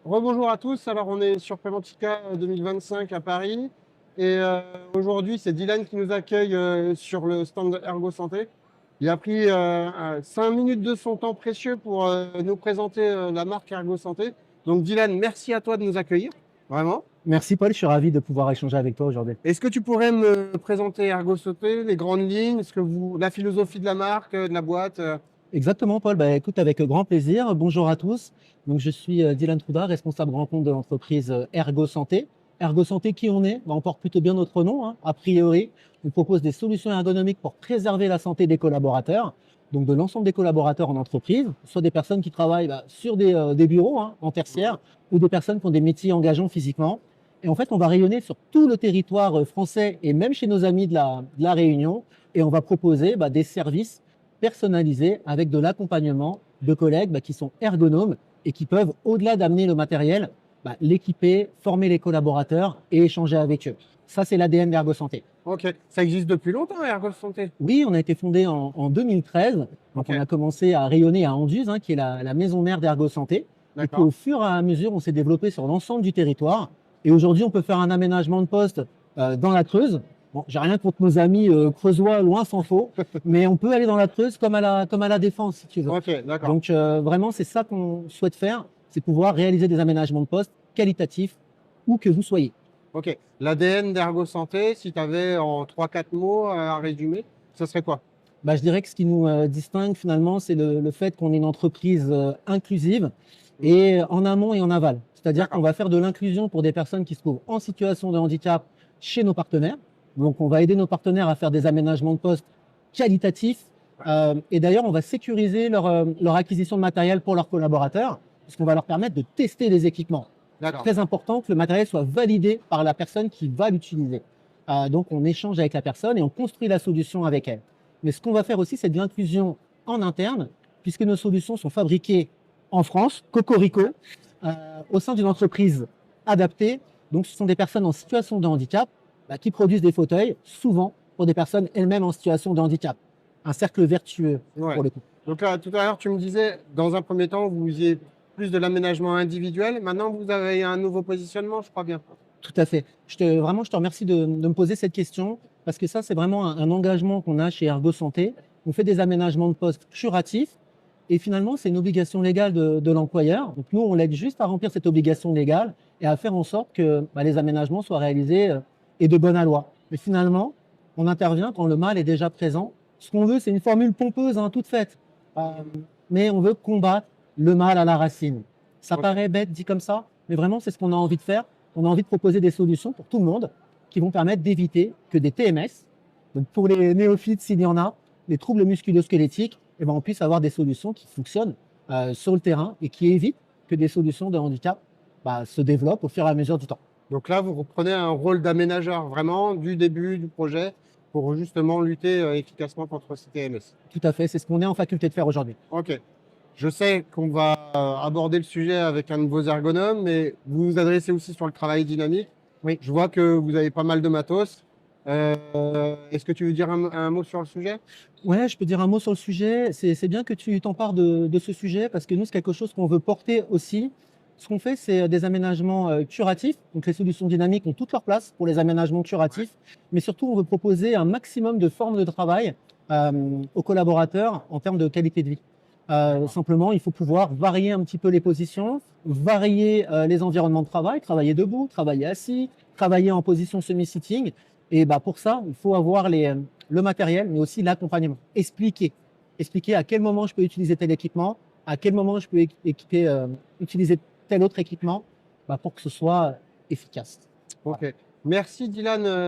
Rebonjour à tous. Alors, on est sur Préventica 2025 à Paris. Et aujourd'hui, c'est Dylan qui nous accueille sur le stand Ergo Santé. Il a pris 5 minutes de son temps précieux pour nous présenter la marque Ergo Santé. Donc, Dylan, merci à toi de nous accueillir. Vraiment. Merci Paul, je suis ravi de pouvoir échanger avec toi aujourd'hui. Est-ce que tu pourrais me présenter Ergo Santé, les grandes lignes, la philosophie de la marque, de la boîte Exactement Paul, écoute avec grand plaisir. Bonjour à tous. Donc, je suis Dylan Trouda, responsable grand compte de l'entreprise Ergo Santé. Ergo Santé, qui on est? On porte plutôt bien notre nom, hein. A priori, on propose des solutions ergonomiques pour préserver la santé des collaborateurs, donc de l'ensemble des collaborateurs en entreprise, soit des personnes qui travaillent sur des bureaux en tertiaire, ou des personnes qui ont des métiers engageants physiquement. Et en fait, on va rayonner sur tout le territoire français et même chez nos amis de la Réunion. Et on va proposer des services personnalisés avec de l'accompagnement de collègues qui sont ergonomes et qui peuvent, au-delà d'amener le matériel, l'équiper, former les collaborateurs et échanger avec eux. Ça, c'est l'ADN d'Ergo Santé. Ok. Ça existe depuis longtemps, Ergo Santé? Oui, on a été fondé en 2013. Donc, Ok. on a commencé à rayonner à Anduze, qui est la maison mère d'Ergo Santé. Et puis, au fur et à mesure, on s'est développé sur l'ensemble du territoire. Et aujourd'hui, on peut faire un aménagement de poste dans la Creuse. Bon, j'ai rien contre nos amis creusois, loin s'en faut, mais on peut aller dans la Creuse comme à la Défense, si tu veux. Ok, d'accord. Donc, vraiment, c'est ça qu'on souhaite faire, c'est pouvoir réaliser des aménagements de poste qualitatifs où que vous soyez. Ok. L'ADN d'Ergo Santé, si tu avais en 3-4 mots à résumer, ce serait quoi? Je dirais que ce qui nous distingue finalement, c'est le fait qu'on est une entreprise inclusive et en amont et en aval. C'est-à-dire qu'on va faire de l'inclusion pour des personnes qui se trouvent en situation de handicap chez nos partenaires. Donc, on va aider nos partenaires à faire des aménagements de poste qualitatifs. Et d'ailleurs, on va sécuriser leur acquisition de matériel pour leurs collaborateurs, puisqu'on va leur permettre de tester les équipements. C'est très important que le matériel soit validé par la personne qui va l'utiliser. Donc, on échange avec la personne et on construit la solution avec elle. Mais ce qu'on va faire aussi, c'est de l'inclusion en interne, puisque nos solutions sont fabriquées en France, Cocorico, au sein d'une entreprise adaptée. Donc, ce sont des personnes en situation de handicap qui produisent des fauteuils, souvent pour des personnes elles-mêmes en situation de handicap. Un cercle vertueux pour le coup. Donc là, tout à l'heure, tu me disais, dans un premier temps, vous faisiez plus de l'aménagement individuel. Maintenant, vous avez un nouveau positionnement, je crois bien. Tout à fait. Je te remercie de me poser cette question, parce que ça, c'est vraiment un engagement qu'on a chez Ergo Santé. On fait des aménagements de poste curatifs, et finalement, c'est une obligation légale de l'employeur. Donc nous, on l'aide juste à remplir cette obligation légale et à faire en sorte que les aménagements soient réalisés et de bonne loi. Mais finalement, on intervient quand le mal est déjà présent. Ce qu'on veut, c'est une formule pompeuse, toute faite. Mais on veut combattre le mal à la racine. Ça paraît bête dit comme ça, mais vraiment, c'est ce qu'on a envie de faire. On a envie de proposer des solutions pour tout le monde qui vont permettre d'éviter que des TMS, donc pour les néophytes s'il y en a, les troubles musculo-squelettiques, on puisse avoir des solutions qui fonctionnent sur le terrain et qui évitent que des solutions de handicap se développent au fur et à mesure du temps. Donc là, vous reprenez un rôle d'aménageur vraiment du début du projet pour justement lutter efficacement contre ces TMS. Tout à fait, c'est ce qu'on est en faculté de faire aujourd'hui. Ok. Je sais qu'on va aborder le sujet avec un de vos ergonomes, mais vous vous adressez aussi sur le travail dynamique. Oui. Je vois que vous avez pas mal de matos. Est-ce que tu veux dire un mot sur le sujet? Ouais, je peux dire un mot sur le sujet. C'est bien que tu t'empares de ce sujet, parce que nous, c'est quelque chose qu'on veut porter aussi. Ce qu'on fait, c'est des aménagements curatifs. Donc, les solutions dynamiques ont toute leur place pour les aménagements curatifs. Mais surtout, on veut proposer un maximum de formes de travail aux collaborateurs en termes de qualité de vie. Simplement, il faut pouvoir varier un petit peu les positions, varier les environnements de travail, travailler debout, travailler assis, travailler en position semi-sitting. Et pour ça, il faut avoir le matériel, mais aussi l'accompagnement. Expliquer à quel moment je peux utiliser tel équipement, à quel moment je peux utiliser tel autre équipement pour que ce soit efficace. Ok. Merci Dylan.